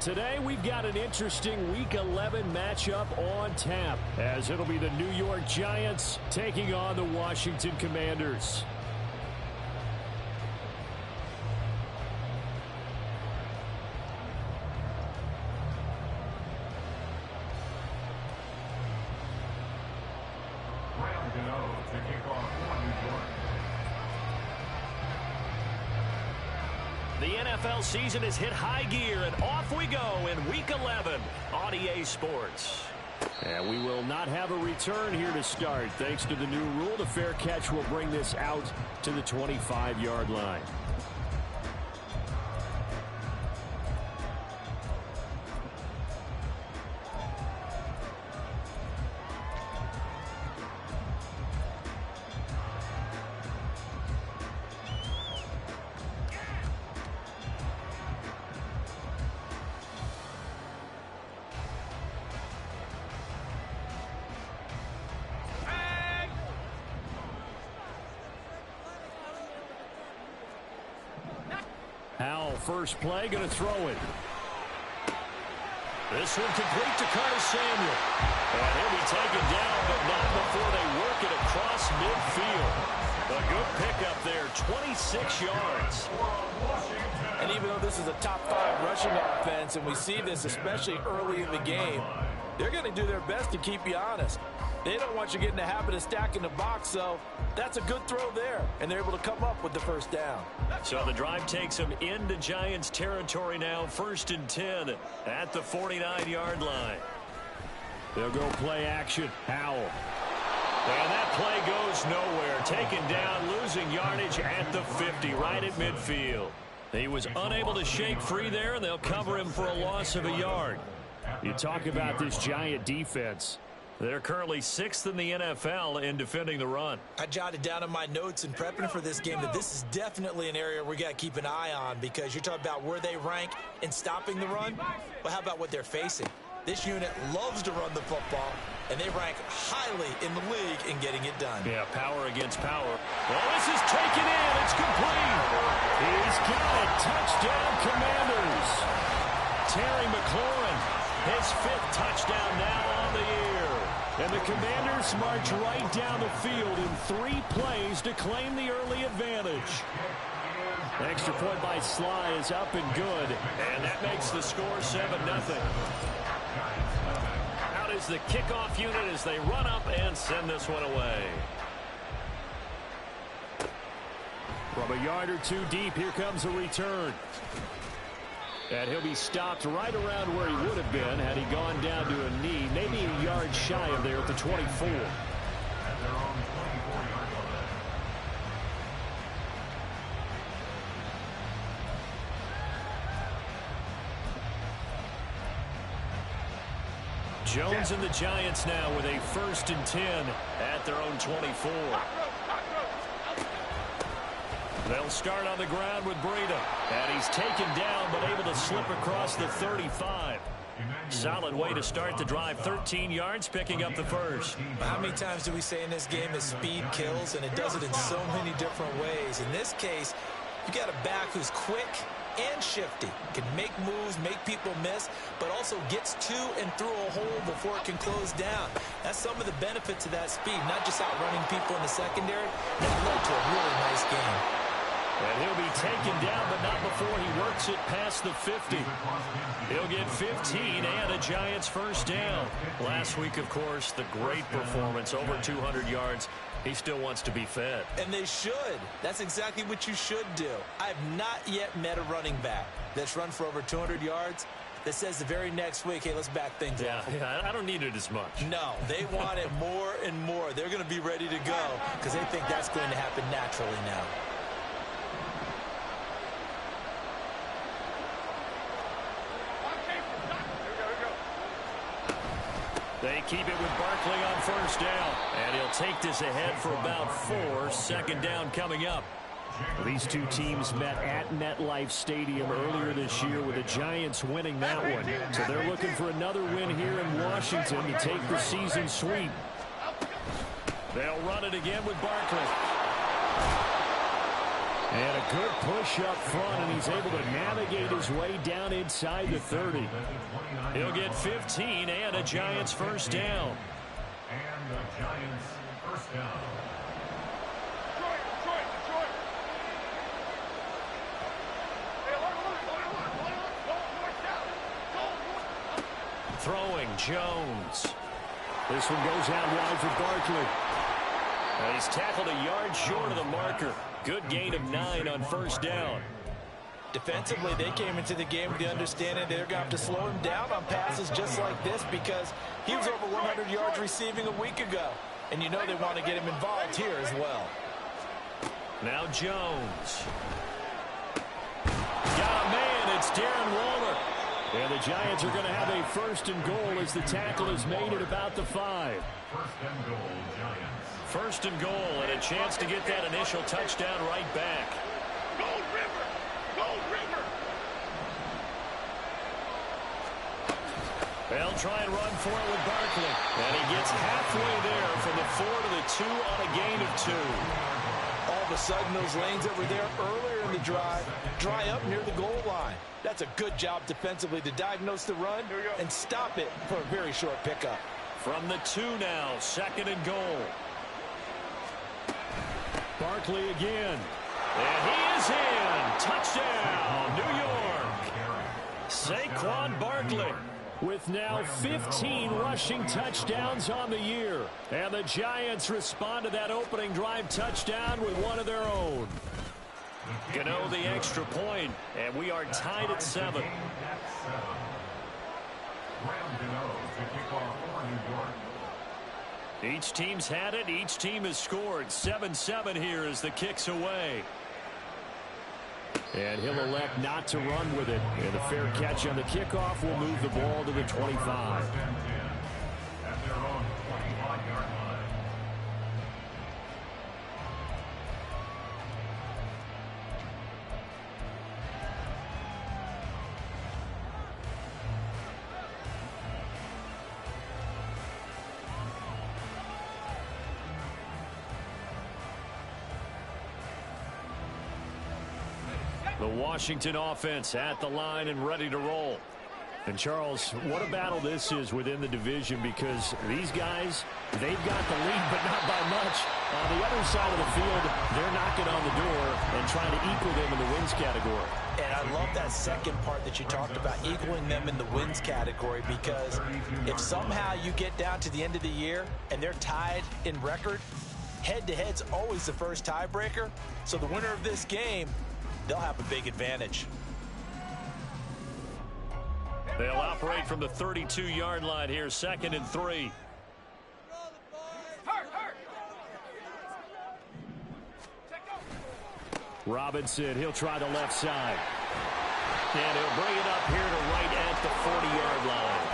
Today we've got an interesting Week 11 matchup on tap, as it'll be the New York Giants taking on the Washington Commanders. The NFL season has hit high gear, and off we go in Week 11 on EA Sports. And we will not have a return here to start. Thanks to the new rule, the fair catch will bring this out to the 25-yard line. Howell, first play, going to throw it. This one complete to Curtis Samuel. And he'll be taken down, but not before they work it across midfield. A good pickup there, 26 yards. And even though this is a top 5 rushing offense, and we see this especially early in the game, they're going to do their best to keep you honest. They don't want you getting the habit of stacking the box, so that's a good throw there, and they're able to come up with the first down. So the drive takes them into Giants territory now, 1st and 10 at the 49-yard line. They'll go play action. Howell. And that play goes nowhere. Taken down, losing yardage at the 50, right at midfield. He was unable to shake free there, and they'll cover him for a loss of a yard. You talk about this Giant defense. They're currently 6th in the NFL in defending the run. I jotted down in my notes in prepping for this game that this is definitely an area we got to keep an eye on, because you're talking about where they rank in stopping the run. Well, how about what they're facing? This unit loves to run the football, and they rank highly in the league in getting it done. Yeah, power against power. Well, this is taken in. It's complete. He's got it. Touchdown, Commanders. Terry McLaurin, his 5th touchdown now on the year. And the Commanders march right down the field in 3 plays to claim the early advantage. Extra point by Sly is up and good. And that makes the score 7-0. Out is the kickoff unit as they run up and send this one away. From a yard or 2 deep, here comes a return. And he'll be stopped right around where he would have been had he gone down to a knee, maybe a yard shy of there at the 24. Jones and the Giants now with a 1st and 10 at their own 24. They'll start on the ground with Breida. And he's taken down, but able to slip across the 35. Solid way to start the drive. 13 yards, picking up the first. How many times do we say in this game that speed kills, and it does it in so many different ways? In this case, you got a back who's quick and shifty, can make moves, make people miss, but also gets to and through a hole before it can close down. That's some of the benefits of that speed, not just outrunning people in the secondary. That led to a really nice game. And he'll be taken down, but not before he works it past the 50. He'll get 15 and a Giants first down. Last week, of course, the great performance, over 200 yards. He still wants to be fed. And they should. That's exactly what you should do. I've not yet met a running back that's run for over 200 yards that says the very next week, hey, let's back things up. Yeah, I don't need it as much. No, they want it more and more. They're going to be ready to go because they think that's going to happen naturally now. They keep it with Barkley on first down. And he'll take this ahead for about 4. 2nd down coming up. These two teams met at MetLife Stadium earlier this year with the Giants winning that one. So they're looking for another win here in Washington to take the season sweep. They'll run it again with Barkley. And a good push up front, and he's able to navigate his way down inside the 30. He'll get 15 and a Giants first down. And the Giants first down. Throwing Jones. This one goes out wide for Barkley. And he's tackled a yard short of the marker. Good gain of 9 on first down. Defensively, they came into the game with the understanding they're going to have to slow him down on passes just like this because he was over 100 yards receiving a week ago. And you know they want to get him involved here as well. Now Jones. Got a man. It's Darren Waller. And the Giants are going to have a first and goal as the tackle is made at about the 5. First and goal, Giants. First and goal, and a chance to get that initial touchdown right back. Gold River! Gold River! They'll try and run for it with Barkley. And he gets halfway there from the 4 to the 2 on a gain of 2. All of a sudden, those lanes that were there earlier in the drive dry up near the goal line. That's a good job defensively to diagnose the run and stop it for a very short pickup. From the 2 now, second and goal. Barkley again. And he is in. Touchdown, New York. Saquon Barkley. With now 15 rushing touchdowns on the year. And the Giants respond to that opening drive touchdown with one of their own. Gano the extra point, and we are tied at 7. Each team's had it. Each team has scored. 7-7 here as the kick's away. And he'll elect not to run with it. And a fair catch on the kickoff will move the ball to the 25. At their own 25-yard line. The Washington offense at the line and ready to roll. And Charles, what a battle this is within the division because these guys, they've got the lead, but not by much. On the other side of the field, they're knocking on the door and trying to equal them in the wins category. And I love that second part that you talked about, equaling them in the wins category, because if somehow you get down to the end of the year and they're tied in record, head-to-head's always the first tiebreaker. So the winner of this game, they'll have a big advantage. They'll operate from the 32-yard line here, second and 3. Robinson, he'll try the left side. And he'll bring it up here to right at the 40-yard line.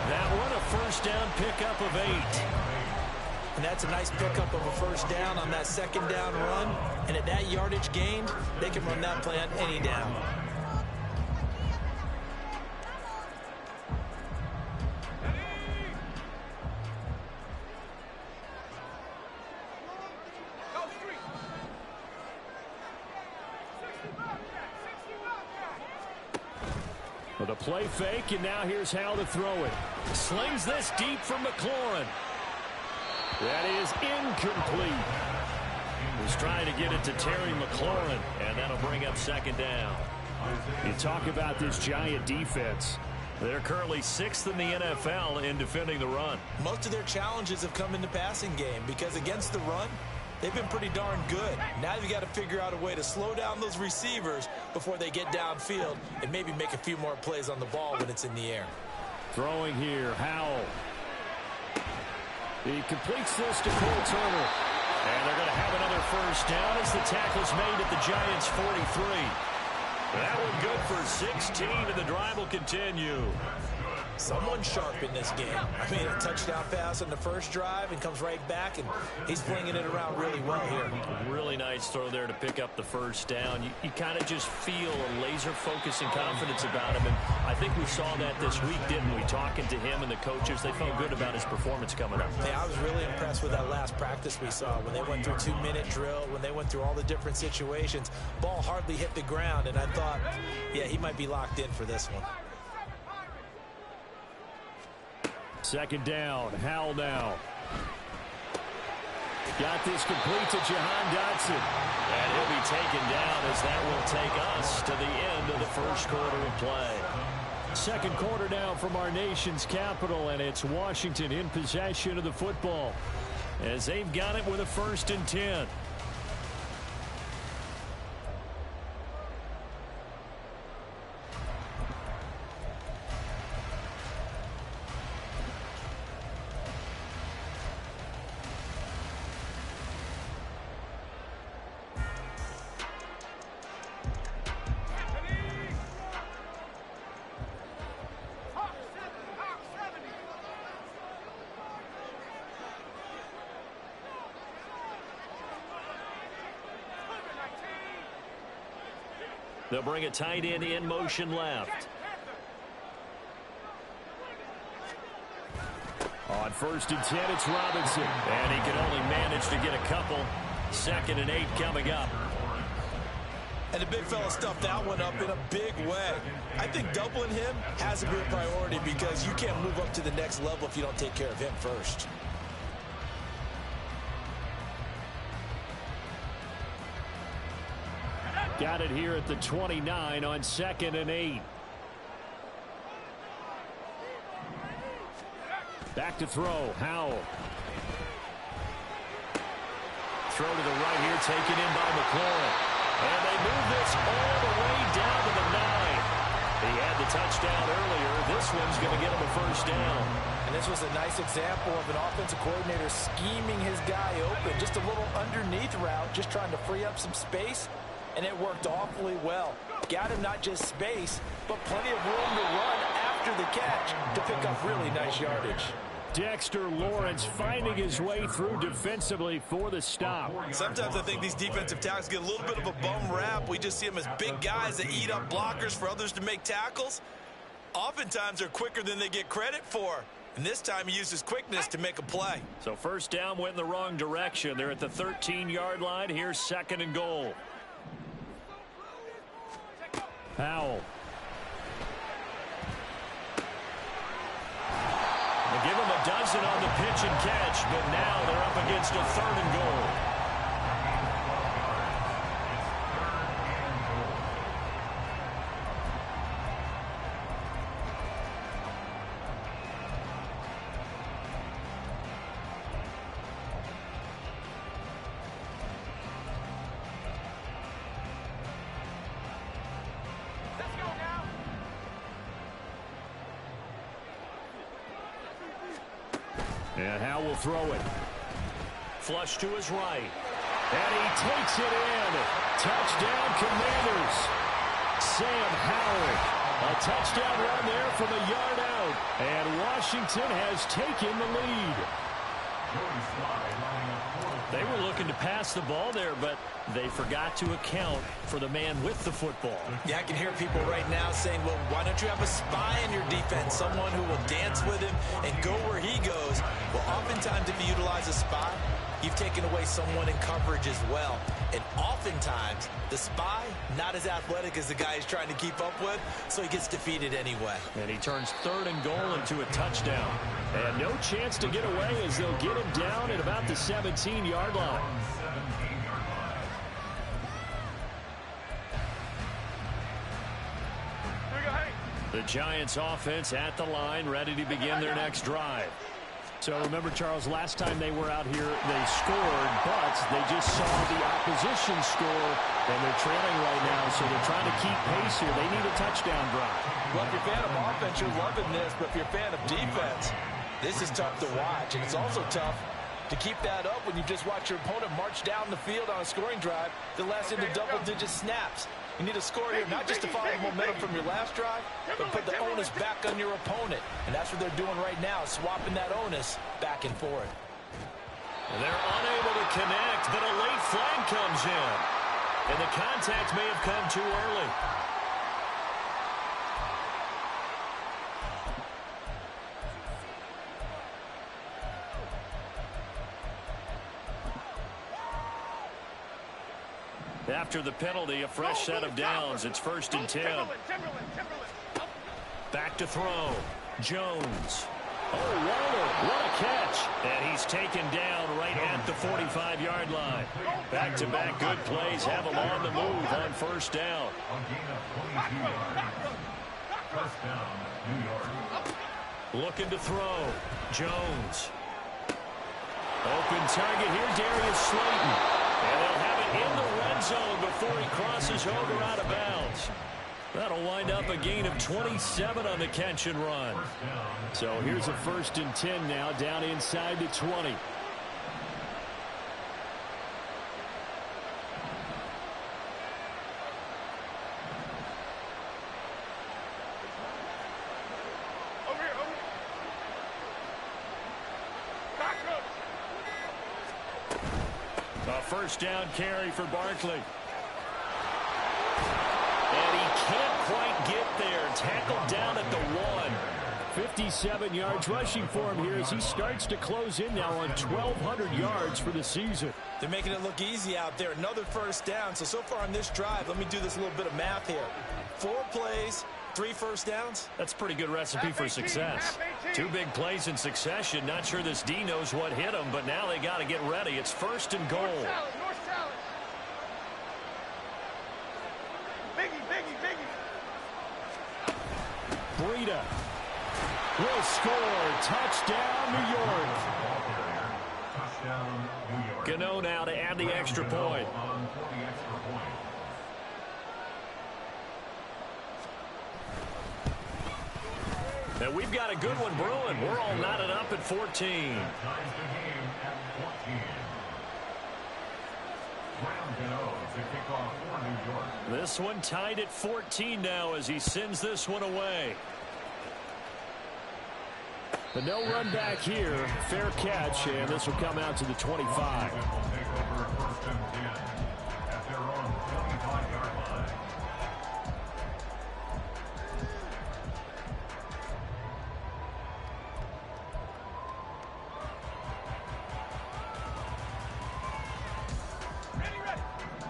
That one a first down pickup of 8. And that's a nice pickup of a first down on that second down run. And at that yardage gained, they can run that play on any down. Well, the play fake, and now here's how to throw it. Slings this deep for McLaurin. That is incomplete. He's trying to get it to Terry McLaurin, and that'll bring up second down. You talk about this Giant defense. They're currently 6th in the NFL in defending the run. Most of their challenges have come in the passing game because against the run, they've been pretty darn good. Now you've got to figure out a way to slow down those receivers before they get downfield and maybe make a few more plays on the ball when it's in the air. Throwing here, Howell. He completes this to Cole Turner. And they're going to have another first down as the tackle's made at the Giants' 43. That one good for 16, and the drive will continue. Someone sharp in this game. I mean, a touchdown pass on the first drive and comes right back, and he's flinging it around really well here. Really nice throw there to pick up the first down. You kind of just feel a laser focus and confidence about him, and I think we saw that this week, didn't we? Talking to him and the coaches, they felt good about his performance coming up. Hey, I was really impressed with that last practice we saw when they went through a 2-minute drill, when they went through all the different situations. Ball hardly hit the ground, and I thought, yeah, he might be locked in for this one. Second down, Howell now. Got this complete to Jahan Dotson. And he'll be taken down as that will take us to the end of the first quarter of play. Second quarter now from our nation's capital, and it's Washington in possession of the football as they've got it with a 1st and 10. They'll bring a tight end in motion left. On 1st and 10, it's Robinson. And he can only manage to get a couple. 2nd and 8 coming up. And the big fella stuffed that one up in a big way. I think doubling him has to be a priority because you can't move up to the next level if you don't take care of him first. Got it here at the 29 on 2nd and 8. Back to throw, Howell. Throw to the right here, taken in by McLaurin. And they move this all the way down to the 9. He had the touchdown earlier. This one's going to get him a 1st down. And this was a nice example of an offensive coordinator scheming his guy open. Just a little underneath route, just trying to free up some space. And it worked awfully well. Got him not just space, but plenty of room to run after the catch to pick up really nice yardage. Dexter Lawrence finding his way through defensively for the stop. Sometimes I think these defensive tackles get a little bit of a bum rap. We just see them as big guys that eat up blockers for others to make tackles. Oftentimes they're quicker than they get credit for. And this time he used his quickness to make a play. So 1st down went in the wrong direction. They're at the 13-yard line. Here's 2nd and goal. Howell. They give him a dozen on the pitch and catch, but now they're up against a 3rd and goal. And Howell will throw it. Flush to his right. And he takes it in. Touchdown, Commanders. Sam Howell. A touchdown run there from a yard out. And Washington has taken the lead. They were looking to pass the ball there, but they forgot to account for the man with the football. Yeah, I can hear people right now saying, well, why don't you have a spy in your defense, someone who will dance with him and go where he goes? Well, oftentimes if you utilize a spy, you've taken away someone in coverage as well. And oftentimes, the spy, not as athletic as the guy he's trying to keep up with, so he gets defeated anyway. And he turns 3rd and goal into a touchdown. And no chance to get away as they'll get him down at about the 17-yard line. The Giants offense at the line, ready to begin their next drive. So remember, Charles, last time they were out here, they scored, but they just saw the opposition score, and they're trailing right now, so they're trying to keep pace here. They need a touchdown drive. Well, if you're a fan of offense, you're loving this, but if you're a fan of defense, this is tough to watch, and it's also tough to keep that up when you just watch your opponent march down the field on a scoring drive that lasts into double-digit snaps. You need to score here, not just to follow the momentum from your last drive, but put the onus back on your opponent. And that's what they're doing right now, swapping that onus back and forth. And they're unable to connect, but a late flag comes in. And the contact may have come too early. After the penalty, a fresh set of downs. It's 1st and 10. Back to throw. Jones. Oh, Waller, what a catch. And he's taken down right at the 45-yard line. Back-to-back good plays have him on the move on 1st down. Looking to throw. Jones. Open target here, Darius Slayton. And they'll have it in the red zone before he crosses over out of bounds. That'll wind up a gain of 27 on the catch and run. So here's a 1st and 10 now, down inside the 20. A 1st down carry for Barkley. And he can't quite get there. Tackled down at the 1. 57 yards rushing for him here as he starts to close in now on 1,200 yards for the season. They're making it look easy out there. Another 1st down. So far on this drive, let me do this little bit of math here. 4 plays, 3 1st downs. That's a pretty good recipe for success. 2 big plays in succession. Not sure this D knows what hit him, but now they got to get ready. It's 1st and goal. North salad. Biggie. Breida will score. Touchdown, New York. Gano now to add the extra point. And we've got a good one brewing. We're all knotted up at 14. This one tied at 14 now as he sends this one away. But no run back here. Fair catch, and this will come out to the 25.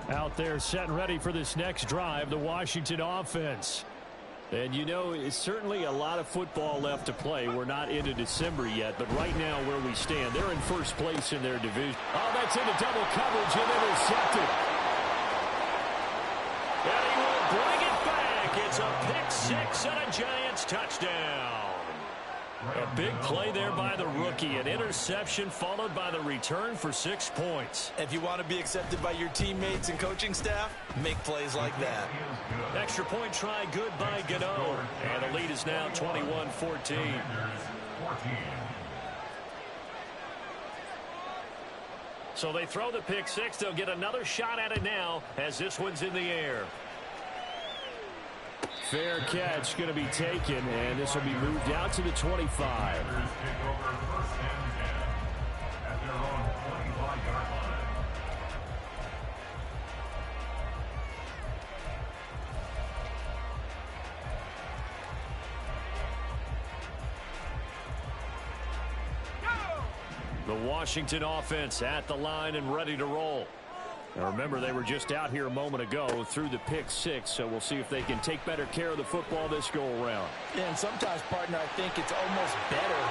Out there set and ready for this next drive, the Washington offense. And you know, it's certainly a lot of football left to play. We're not into December yet, but right now where we stand, they're in 1st place in their division. Oh, that's into double coverage and intercepted. And he will bring it back. It's a pick-6 and a Giants touchdown. A big play there by the rookie. An interception followed by the return for 6 points. If you want to be accepted by your teammates and coaching staff, make plays like that. Extra point try good by Gano. And the lead is now 21-14. So they throw the pick-6. They'll get another shot at it now as this one's in the air. Fair catch going to be taken, and this will be moved out to the 25. The Washington offense at the line and ready to roll. Now remember, they were just out here a moment ago through the pick-6, so we'll see if they can take better care of the football this go-around. Yeah, and sometimes, partner, I think it's almost better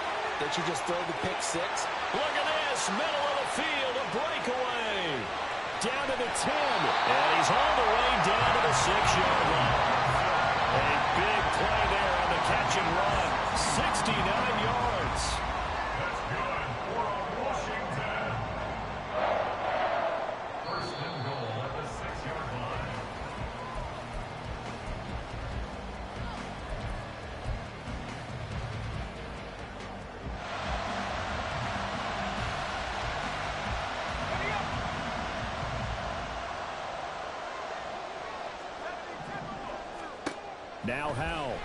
that you just throw the pick-6. Look at this, middle of the field, a breakaway. Down to the 10. And he's all the way down to the 6-yard line. A big play there on the catch and run. 69 yards. That's good for Washington. 1st and goal at the 6-yard line. Now Howell.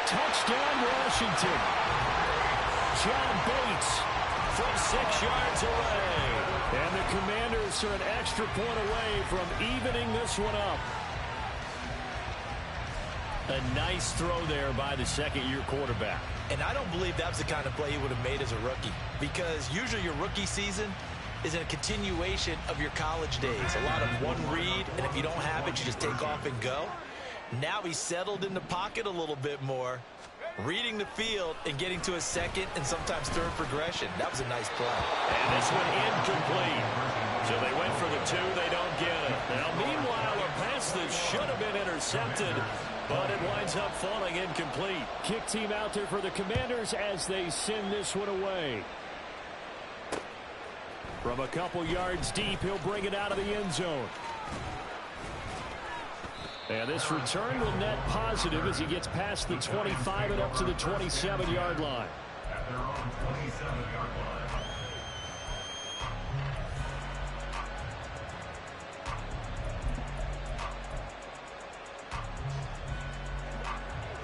Touchdown, Washington. John Bates from 6 yards away. And the Commanders are an extra point away from evening this one up. A nice throw there by the second-year quarterback. And I don't believe that was the kind of play he would have made as a rookie, because usually your rookie season is a continuation of your college days. A lot of one read, and if you don't have it, you just take off and go. Now he's settled in the pocket a little bit more, reading the field and getting to a second and sometimes third progression. That was a nice play. And this one incomplete. So they went for the 2. They don't get it. Now, meanwhile, a pass that should have been intercepted, but it winds up falling incomplete. Kick team out there for the Commanders as they send this one away. From a couple yards deep, he'll bring it out of the end zone. And this return will net positive as he gets past the 25 and up to the 27-yard line. At their own 27-yard line.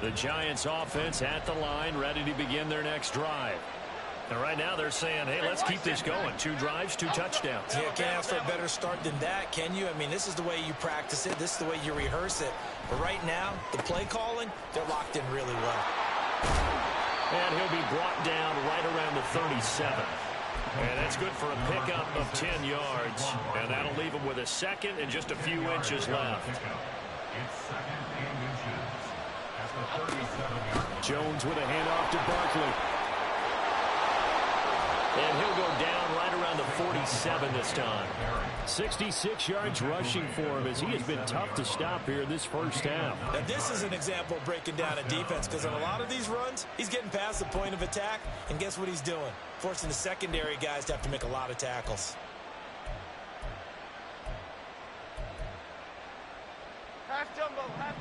The Giants offense at the line, ready to begin their next drive. And right now they're saying, hey, let's keep this going. 2 drives, 2 touchdowns. Yeah, can't ask for a better start than that, can you? I mean, this is the way you practice it. This is the way you rehearse it. But right now, the play calling, they're locked in really well. And he'll be brought down right around the 37. And that's good for a pickup of 10 yards. And that'll leave him with a second and just a few inches left. It's second and inches. At the 37-yard line. Jones with a handoff to Barkley. And he'll go down right around the 47 this time. 66 yards rushing for him as he has been tough to stop here in this first half. Now, this is an example of breaking down a defense, because on a lot of these runs, he's getting past the point of attack, and guess what he's doing? Forcing the secondary guys to have to make a lot of tackles.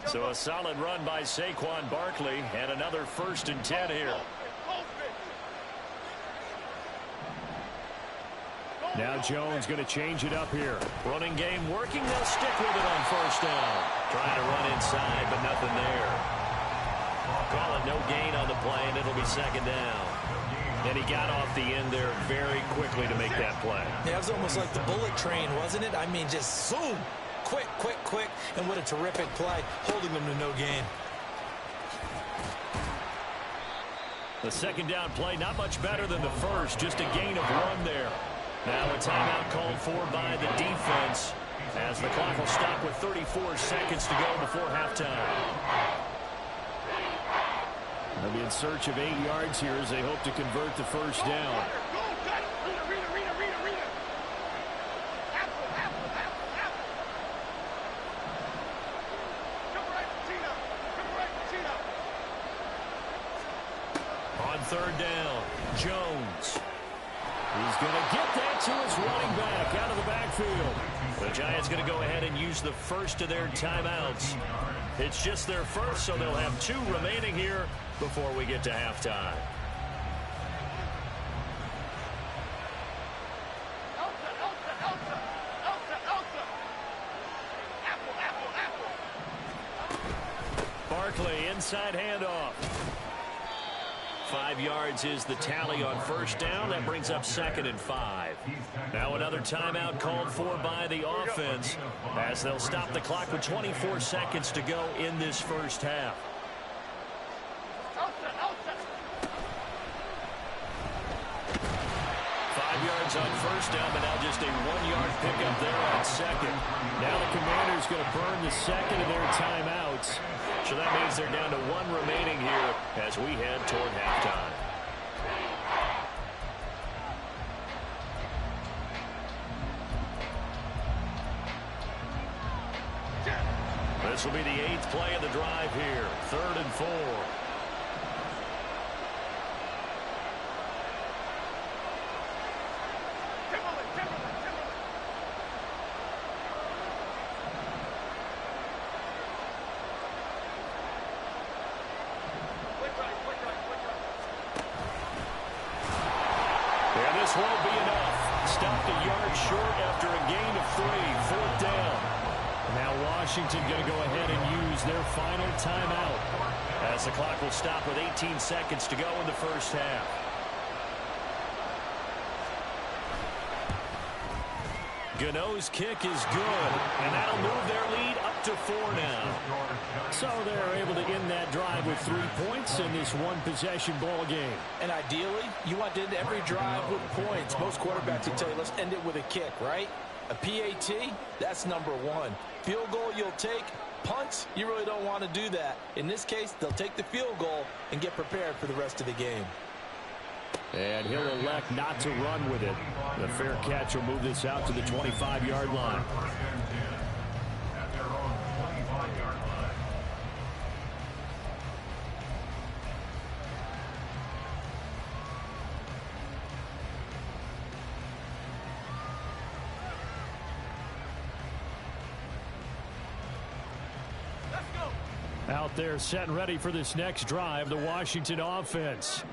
So a solid run by Saquon Barkley, and another 1st and 10 here. Now Jones going to change it up here. Running game working. They'll stick with it on 1st down. Trying to run inside, but nothing there. Call it no gain on the play, and it'll be 2nd down. And he got off the end there very quickly to make that play. Yeah, it was almost like the bullet train, wasn't it? I mean, just zoom. Quick, quick, quick. And what a terrific play, holding them to no gain. The 2nd down play, not much better than the first. Just a gain of 1 there. Now a timeout called for by the defense as the clock will stop with 34 seconds to go before halftime. They'll be in search of 8 yards here as they hope to convert the 1st down. On 3rd down, Jones. He's going to get that to his running back out of the backfield. The Giants going to go ahead and use the first of their timeouts. It's just their first, so they'll have 2 remaining here before we get to halftime. Barkley, inside handoff. 5 yards is the tally on 1st down. That brings up 2nd and 5. Now another timeout called for by the offense as they'll stop the clock with 24 seconds to go in this first half. 5 yards on 1st down, but now just a 1-yard pickup there on 2nd. Now the Commanders going to burn the 2nd of their timeouts. So that means they're down to 1 remaining here as we head toward halftime. This will be the 8th play of the drive here. 3rd and 4. This won't be enough. Stopped a yard short after a gain of 3. 4th down. Now Washington going to go ahead and use their final timeout, as the clock will stop with 18 seconds to go in the first half. Gano's kick is good, and that'll move their lead up to 4 now. So they're able to end that drive with 3 points in this one-possession ball game. And ideally, you want to end every drive with points. Most quarterbacks will tell you, let's end it with a kick, right? A PAT, that's number 1. Field goal you'll take. Punts, you really don't want to do that. In this case, they'll take the field goal and get prepared for the rest of the game. And he'll elect not to run with it. The fair catch will move this out to the 25-yard line. At their own 25-yard line. Out there set and ready for this next drive, the Washington offense.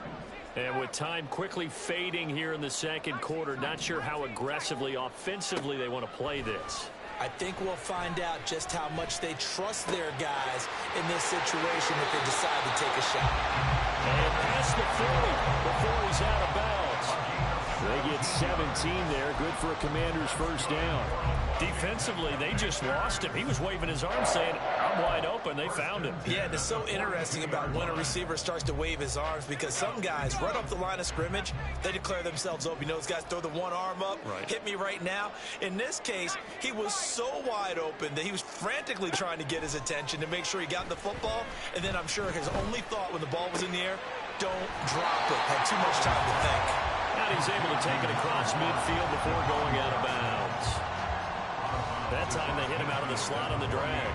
And with time quickly fading here in the second quarter, not sure how aggressively, offensively they want to play this. I think we'll find out just how much they trust their guys in this situation if they decide to take a shot. And past the 40 before he's out of bounds. They get 17 there. Good for a Commander's first down. Defensively, they just lost him. He was waving his arm saying, I'm wide open. They found him. Yeah, and it's so interesting about when a receiver starts to wave his arms because some guys right up the line of scrimmage, they declare themselves open. You know, those guys throw the one arm up, hit me right now. In this case, he was so wide open that he was frantically trying to get his attention to make sure he got the football. And then I'm sure his only thought when the ball was in the air, don't drop it. Had too much time to think. And he's able to take it across midfield before going out of bounds. That time they hit him out of the slot on the drag.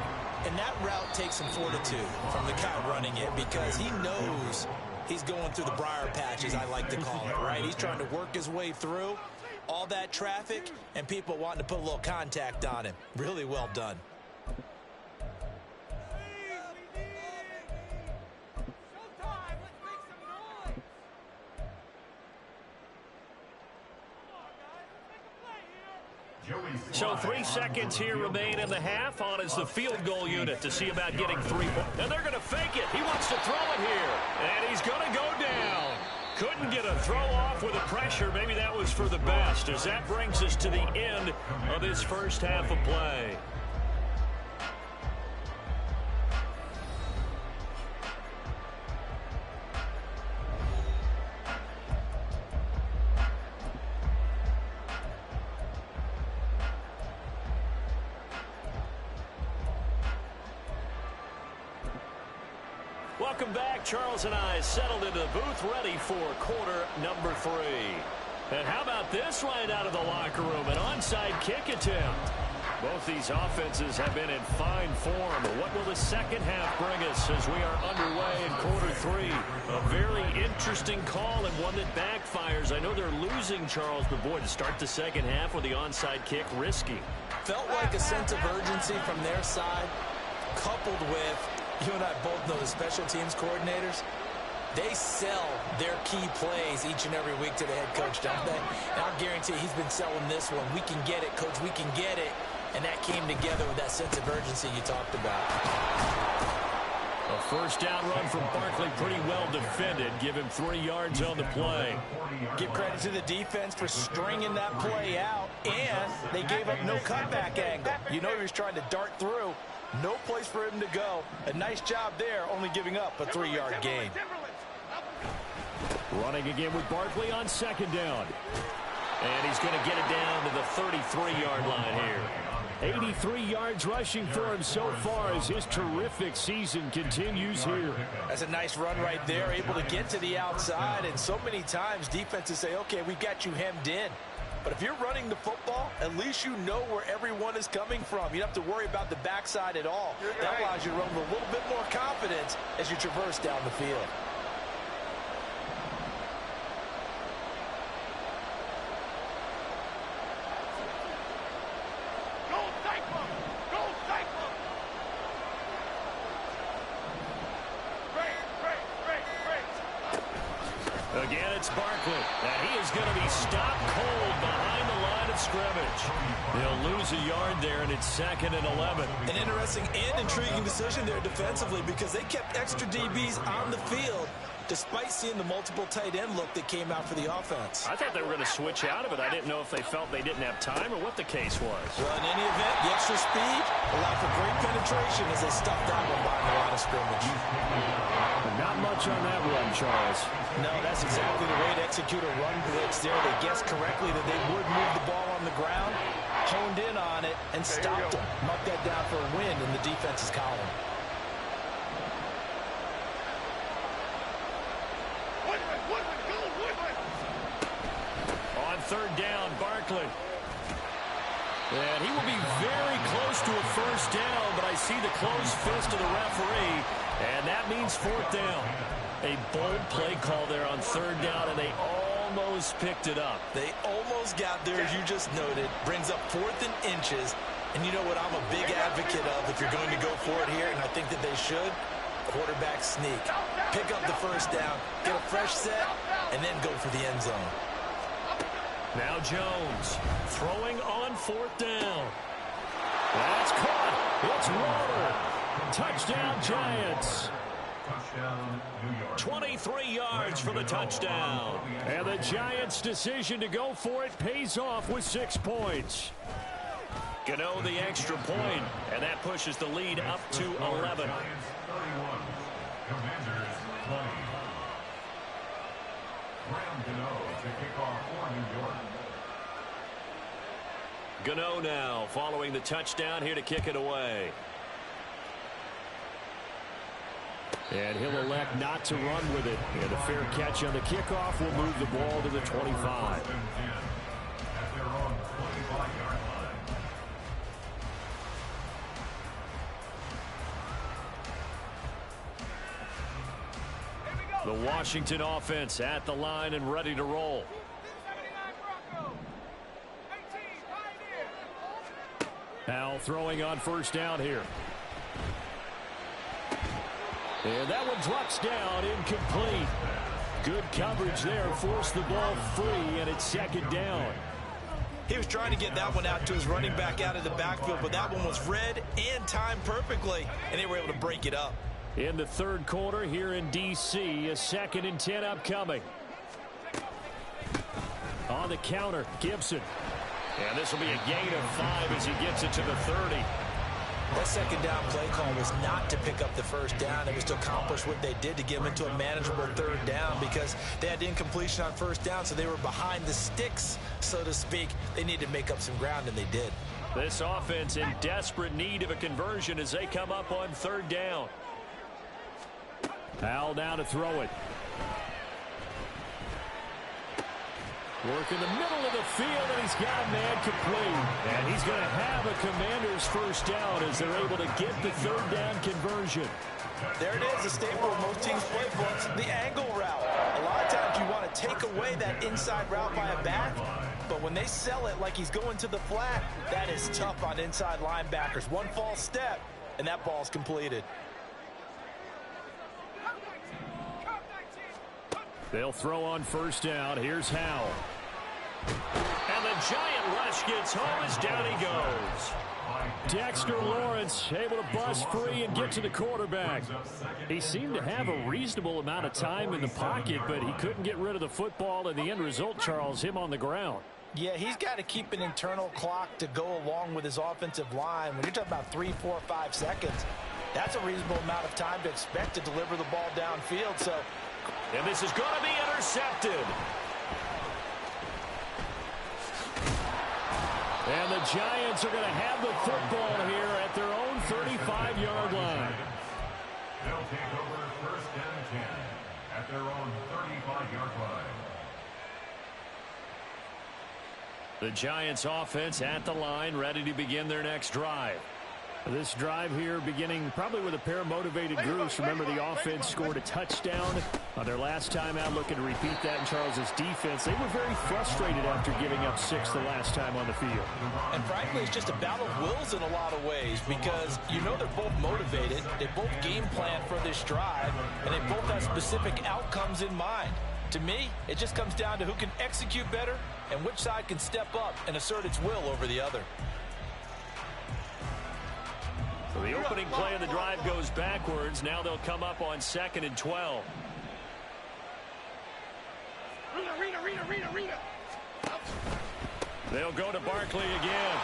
And that route takes some fortitude from the guy running it because he knows he's going through the briar patch, as I like to call it, right? He's trying to work his way through all that traffic and people wanting to put a little contact on him. Really well done. So 3 seconds here remain in the half. On is the field goal unit to see about getting 3 points. And they're going to fake it. He wants to throw it here. And he's going to go down. Couldn't get a throw off with the pressure. Maybe that was for the best, as that brings us to the end of this first half of play. Welcome back. Charles and I settled into the booth, ready for quarter number 3. And how about this right out of the locker room? An onside kick attempt. Both these offenses have been in fine form. What will the second half bring us as we are underway in quarter 3? A very interesting call and one that backfires. I know they're losing, Charles, but boy, to start the second half with the onside kick, risky. Felt like a sense of urgency from their side, coupled with, you and I both know the special teams coordinators, they sell their key plays each and every week to the head coach, don't they? And I'll guarantee he's been selling this one. We can get it, coach, we can get it. And that came together with that sense of urgency you talked about. A first down run from Barkley, pretty well defended. Give him 3 yards on the play. Give credit to the defense for stringing that play out, and they gave up no cutback angle. You know he was trying to dart through. No place for him to go. A nice job there, only giving up a 3-yard gain. Running again with Barkley on second down. And he's going to get it down to the 33-yard line here. 83 yards rushing for him so far as his terrific season continues here. That's a nice run right there, able to get to the outside. And so many times defenses say, okay, we've got you hemmed in. But if you're running the football, at least you know where everyone is coming from. You don't have to worry about the backside at all. That allows you to run with a little bit more confidence as you traverse down the field. Again, it's Barkley. And he is going to be stopped cold behind the line of scrimmage. They'll lose a yard there, and it's 2nd and 11. An interesting and intriguing decision there defensively because they kept extra DBs on the field despite seeing the multiple tight end look that came out for the offense. I thought they were going to switch out of it. I didn't know if they felt they didn't have time or what the case was. Well, in any event, the extra speed allowed for great penetration as they stuffed that one by the line of scrimmage. Not much on that run, Charles. No, that's exactly the way to execute a run blitz there. They guessed correctly that they would move the ball on the ground, honed in on it, and stopped them. Mucked that down for a win in the defense's column. On 3rd down, Barkley. And he will be very close to a first down, but I see the closed fist of the referee, and that means 4th down. A bold play call there on 3rd down, and they almost picked it up. They almost got there, as you just noted. Brings up 4th and inches. And you know what I'm a big advocate of if you're going to go for it here, and I think that they should? Quarterback sneak. Pick up the first down, get a fresh set, and then go for the end zone. Now Jones throwing on 4th down. That's caught. It's Waller. Touchdown, Giants. Touchdown, New York. 23 yards for the touchdown. And the Giants' decision to go for it pays off with 6 points. Gano the extra point, and that pushes the lead up to 11. Giants 31, Commanders 20. Graham Gano to kick off for New York. Gano now following the touchdown here to kick it away. And he'll elect not to run with it. And a fair catch on the kickoff will move the ball to the 25. At their own 25-yard line. The Washington offense at the line and ready to roll. Now throwing on 1st down here. And that one drops down, incomplete. Good coverage there, forced the ball free, and it's 2nd down. He was trying to get that one out to his running back out of the backfield, but that one was read and timed perfectly, and they were able to break it up. In the 3rd quarter here in D.C., a 2nd and 10 upcoming. On the counter, Gibson. And this will be a gain of 5 as he gets it to the 30. That 2nd down play call was not to pick up the first down. It was to accomplish what they did to get them into a manageable 3rd down because they had incompletion on 1st down, so they were behind the sticks, so to speak. They needed to make up some ground, and they did. This offense in desperate need of a conversion as they come up on 3rd down. Powell now to throw it. Work in the middle of the field, and he's got a man complete. And he's going to have a Commander's first down as they're able to get the 3rd down conversion. There it is, a staple of most teams' playbooks, the angle route. A lot of times you want to take away that inside route by a back, but when they sell it like he's going to the flat, that is tough on inside linebackers. One false step, and that ball's completed. They'll throw on 1st down. Here's Howell. And the giant rush gets home as down he goes. Dexter Lawrence able to bust free and get to the quarterback. He seemed to have a reasonable amount of time in the pocket, but he couldn't get rid of the football, and the end result, Charles, him on the ground. Yeah, he's got to keep an internal clock to go along with his offensive line. When you're talking about 3, 4, 5 seconds, that's a reasonable amount of time to expect to deliver the ball downfield. So, and this is going to be intercepted. And the Giants are going to have the football here at their own 35-yard line. They'll take over 1st and 10 at their own 35-yard line. The Giants offense at the line, ready to begin their next drive. This drive here beginning probably with a pair of motivated groups. Remember, the offense scored a touchdown on their last time out, looking to repeat that in Charles's defense. They were very frustrated after giving up 6 the last time on the field. And frankly, it's just a battle of wills in a lot of ways because you know they're both motivated. They both game plan for this drive, and they both have specific outcomes in mind. To me, it just comes down to who can execute better and which side can step up and assert its will over the other. So the opening play of the drive goes backwards. Now they'll come up on 2nd and 12. Rita. They'll go to Barkley again.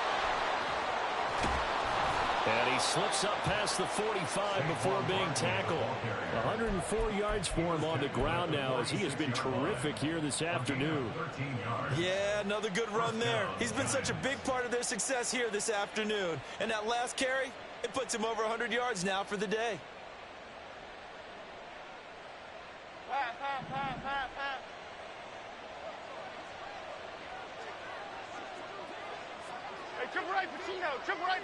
And he slips up past the 45 before being tackled. 104 yards for him on the ground now as he has been terrific here this afternoon. Yeah, another good run there. He's been such a big part of their success here this afternoon. And that last carry, it puts him over 100 yards now for the day. Hey, triple right, Patino. Triple right.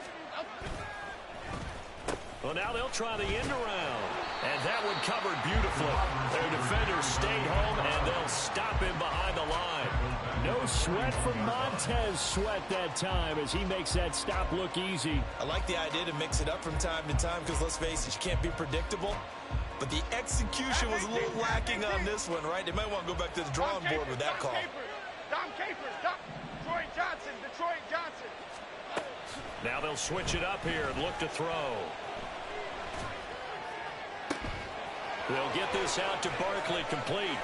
Well, now they'll try the end around. And that one covered beautifully. Their defenders stayed home, and they'll stop him behind the line. No sweat from Montez Sweat that time as he makes that stop look easy. I like the idea to mix it up from time to time because, let's face it, you can't be predictable. But the execution was a little lacking on this one, right? They might want to go back to the drawing board with that call. Dom Capers. Detroit Johnson. Now they'll switch it up here and look to throw. They'll get this out to Barkley complete.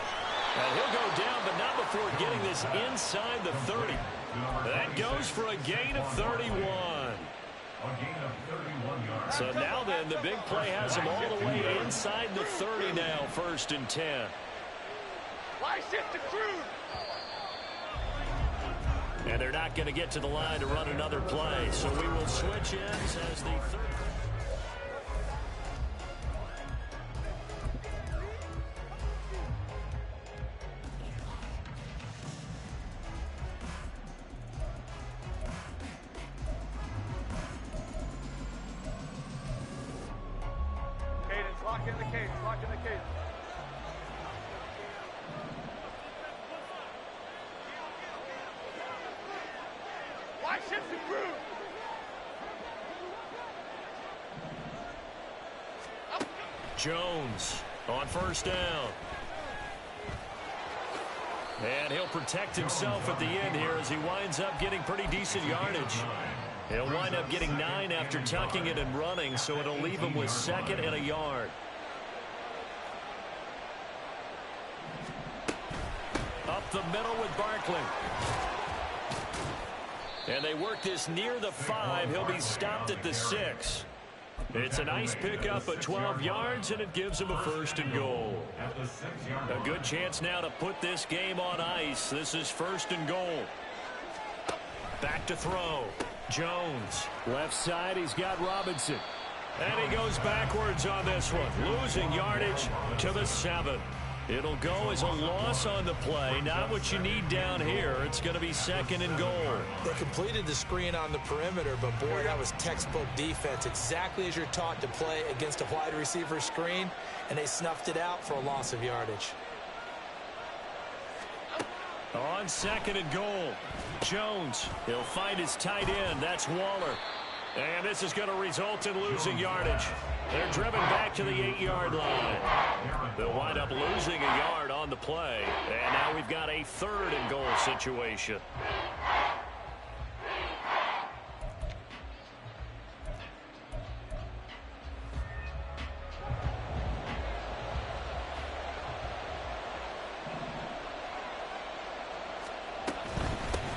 And he'll go down, but not before getting this inside the 30. That goes for a gain of 31. So now then, the big play has him all the way inside the 30 now, 1st and 10. Why shift to Cruz? And they're not going to get to the line to run another play. So we will switch ends as the third. Lock in the cadence. Why shift to Cruz? Jones on 1st down. And he'll protect himself at the end here as he winds up getting pretty decent yardage. He'll wind up getting 9 after tucking it and running, so it'll leave him with 2nd and a yard. Up the middle with Barkley. And they work this near the 5. He'll be stopped at the 6. It's a nice pickup of 12 yards, and it gives him a 1st and goal. A good chance now to put this game on ice. This is 1st and goal. Back to throw. Jones. Left side, he's got Robinson. And he goes backwards on this one. Losing yardage to the 7. It'll go as a loss on the play. Not what you need down here. It's going to be 2nd and goal. They completed the screen on the perimeter, but boy, that was textbook defense. Exactly as you're taught to play against a wide receiver screen, and they snuffed it out for a loss of yardage. On 2nd and goal, Jones. He'll find his tight end. That's Waller. And this is going to result in losing yardage. They're driven back to the 8-yard line. They'll wind up losing a yard on the play. And now we've got a 3rd and goal situation.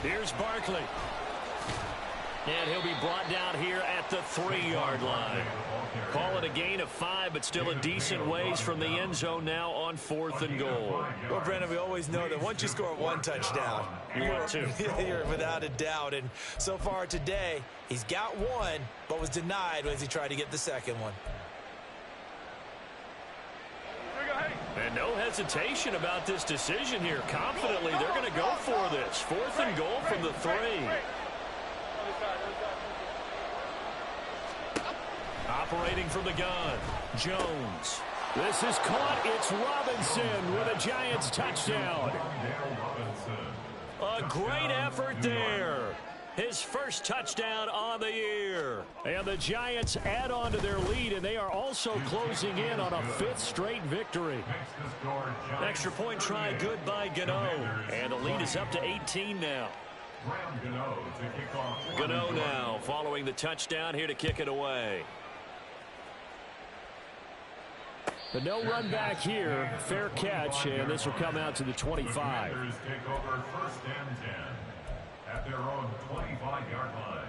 Here's Barkley. And he'll be brought down here at the 3-yard line. Call it a gain of 5, but still a decent ways from the end zone now on 4th and goal. Well, Brandon, we always know that once you score 1 touchdown, you're without a doubt. And so far today, he's got 1, but was denied as he tried to get the 2nd one. And no hesitation about this decision here. Confidently, they're going to go for this. 4th and goal from the 3. Operating from the gun, Jones. This is caught. It's Robinson with a Giants touchdown. A great effort there. his first touchdown on the year. And the Giants add on to their lead, and they are also closing in on a 5th straight victory. Extra point try good by Gano. And the lead is up to 18 now. Gano now following the touchdown here to kick it away. But no run back here. Fair catch, and this will come out to the 25. Take over 1st and 10 at their own 25-yard line.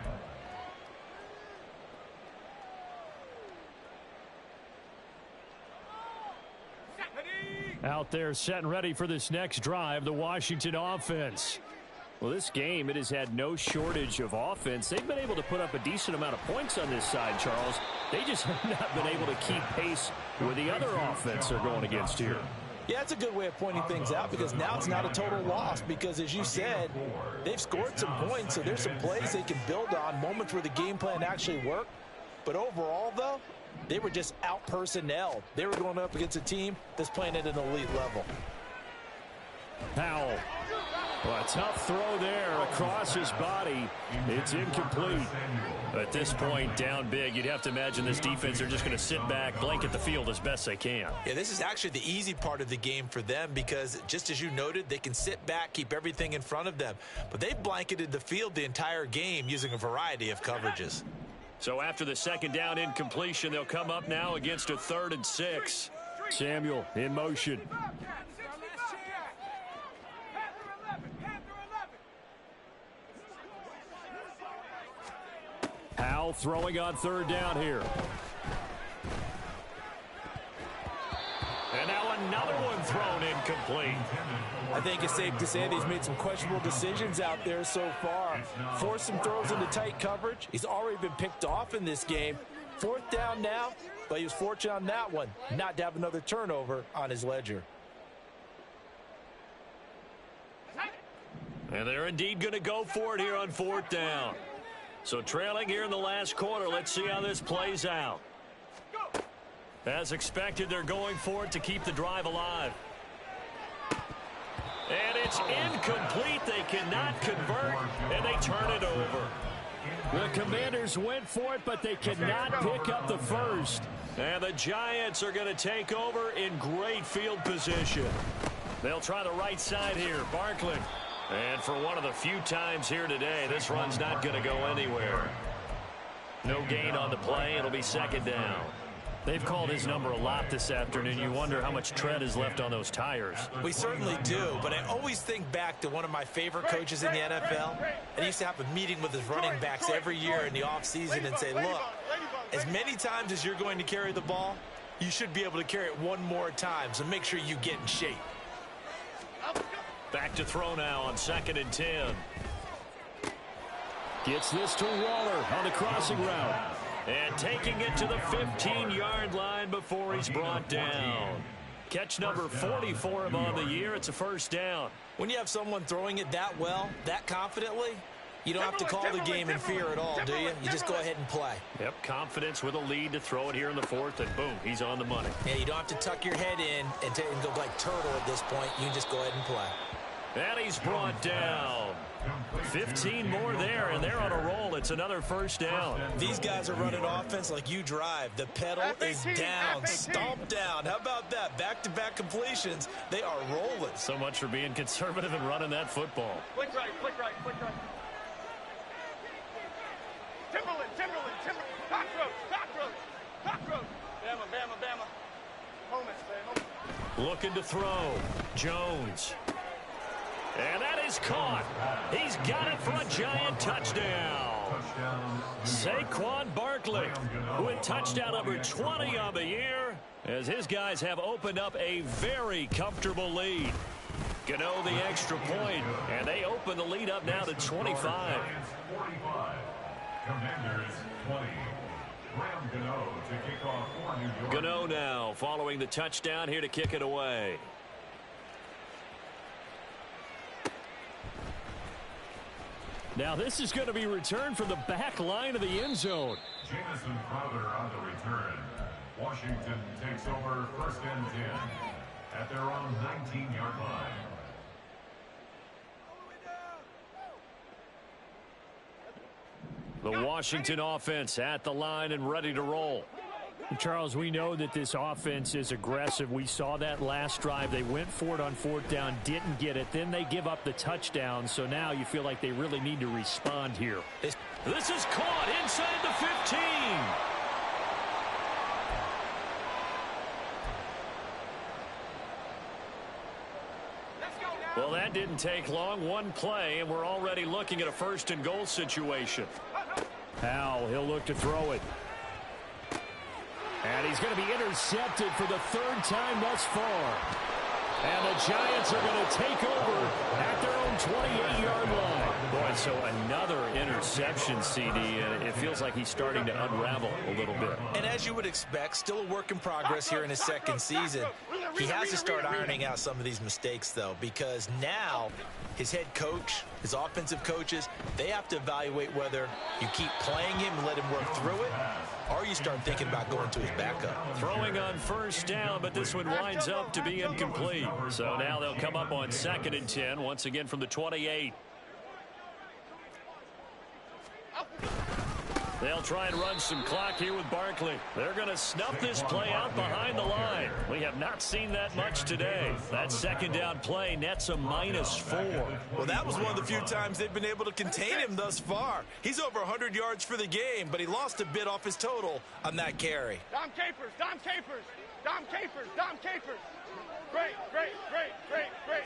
Out there set and ready for this next drive, the Washington offense. Well, this game, it has had no shortage of offense. They've been able to put up a decent amount of points on this side, Charles. They just have not been able to keep pace with the other offense they're going against here. Yeah, it's a good way of pointing things out because now it's not a total loss because, as you said, they've scored some points, so there's some plays they can build on, moments where the game plan actually worked. But overall, though, they were just out-personnelled. They were going up against a team that's playing at an elite level. Powell. Well, a tough throw there across his body. It's incomplete. At this point, down big, you'd have to imagine this defense are just going to sit back, blanket the field as best they can. Yeah, this is actually the easy part of the game for them because, just as you noted, they can sit back, keep everything in front of them. But they've blanketed the field the entire game using a variety of coverages. So after the 2nd down incompletion, they'll come up now against a 3rd and 6. Samuel in motion. Powell throwing on 3rd down here. And now another one thrown incomplete. I think it's safe to say that he's made some questionable decisions out there so far. Forced some throws into tight coverage. He's already been picked off in this game. 4th down now, but he was fortunate on that one not to have another turnover on his ledger. And they're indeed going to go for it here on 4th down. So trailing here in the last quarter, let's see how this plays out. As expected, they're going for it to keep the drive alive. And it's incomplete. They cannot convert, and they turn it over. The Commanders went for it, but they cannot pick up the first. And the Giants are going to take over in great field position. They'll try the right side here. Barkley. And for one of the few times here today, this run's not going to go anywhere. No gain on the play. It'll be 2nd down. They've called his number a lot this afternoon. You wonder how much tread is left on those tires. We certainly do, but I always think back to one of my favorite coaches in the NFL. And he used to have a meeting with his running backs every year in the offseason and say, look, as many times as you're going to carry the ball, you should be able to carry it one more time, so make sure you get in shape. Back to throw now on 2nd and 10. Gets this to Waller on the crossing route. And taking it to the 15-yard line before he's brought down. Catch number 40 for him on the year. It's a 1st down. When you have someone throwing it that well, that confidently, you don't have to call the game in fear at all, do you? You just go ahead and play. Yep, confidence with a lead to throw it here in the 4th, and boom, he's on the money. Yeah, you don't have to tuck your head in and go like turtle at this point. You can just go ahead and play. And he's brought down. 15 more there, and they're on a roll. It's another 1st down. These guys are running offense like you drive. The pedal is down, stomped down. How about that? Back-to-back completions. They are rolling. So much for being conservative and running that football. Flick right, flick right, flick right. Timberland. Cockroach. Bama. Bama. Looking to throw. Jones. And that is caught. He's got it for a Giant touchdown. Saquon Barkley, who had touchdown number 20 on the year, as his guys have opened up a very comfortable lead. Gano the extra point, and they open the lead up now to 25. 45. Commanders 20. Graham Gano to kick off for New York. Gano now following the touchdown here to kick it away. Now this is going to be returned from the back line of the end zone. Jamison Crowder on the return. Washington takes over 1st and 10 at their own 19-yard line. The Washington offense at the line and ready to roll. Charles, we know that this offense is aggressive. We saw that last drive. They went for it on fourth down, didn't get it. Then they give up the touchdown. So now you feel like they really need to respond here. This is caught inside the 15. Well, that didn't take long. One play, and we're already looking at a first and goal situation. Howell, he'll look to throw it. And he's going to be intercepted for the third time thus far. And the Giants are going to take over at their own 28-yard line. Boy, so another interception, CD, and it feels like he's starting to unravel a little bit. And as you would expect, still a work in progress here in his second season. He has to start ironing out some of these mistakes, though, because now his head coach, his offensive coaches, they have to evaluate whether you keep playing him and let him work through it, or you start thinking about going to his backup. Throwing on first down, but this one winds up to be incomplete. So now they'll come up on 2nd and 10, once again from the 28. They'll try and run some clock here with Barkley. They're going to snuff this play out behind the line. We have not seen that much today. That second down play nets a -4. Well, that was one of the few times they've been able to contain him thus far. He's over 100 yards for the game, but he lost a bit off his total on that carry. Dom Capers, Dom Capers, Dom Capers, Dom Capers. Great, great, great, great, great.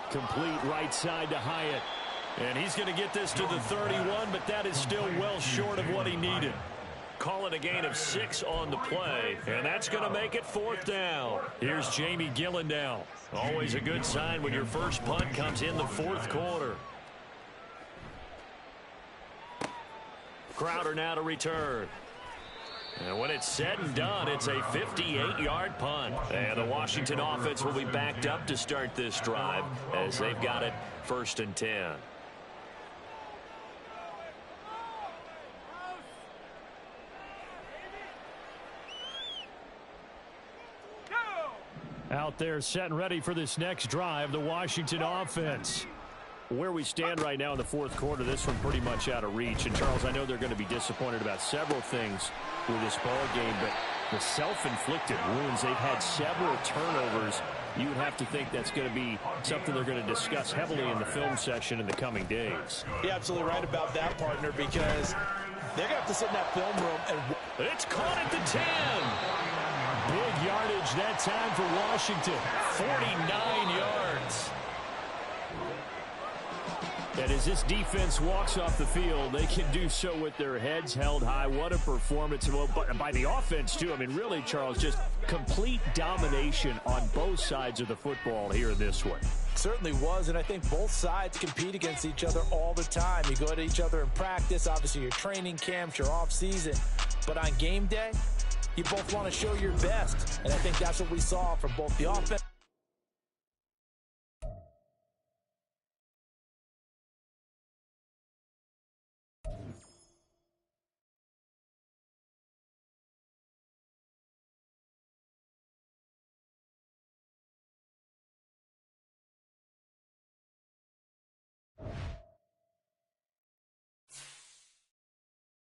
Complete right side to Hyatt. And he's going to get this to the 31, but that is still well short of what he needed. Call it a gain of 6 on the play, and that's going to make it 4th down. Here's Jamie Gillen now. Always a good sign when your first punt comes in the 4th quarter. Crowder now to return. And when it's said and done, it's a 58-yard punt. And the Washington offense will be backed up to start this drive as they've got it 1st and 10. Out there set and ready for this next drive, the Washington offense. Where we stand right now in the 4th quarter, this one pretty much out of reach. And, Charles, I know they're going to be disappointed about several things with this ball game, but the self-inflicted wounds, they've had several turnovers. You would have to think that's going to be something they're going to discuss heavily in the film session in the coming days. You're absolutely right about that, partner, because they're going to have to sit in that film room and... It's caught at the 10. Big yardage that time for Washington. 49 yards. And as this defense walks off the field, they can do so with their heads held high. What a performance by the offense, too. I mean, really, Charles, just complete domination on both sides of the football here in this one. Certainly was, and I think both sides compete against each other all the time. You go at each other in practice, obviously your training camps, your off-season. But on game day, you both want to show your best. And I think that's what we saw from both the offense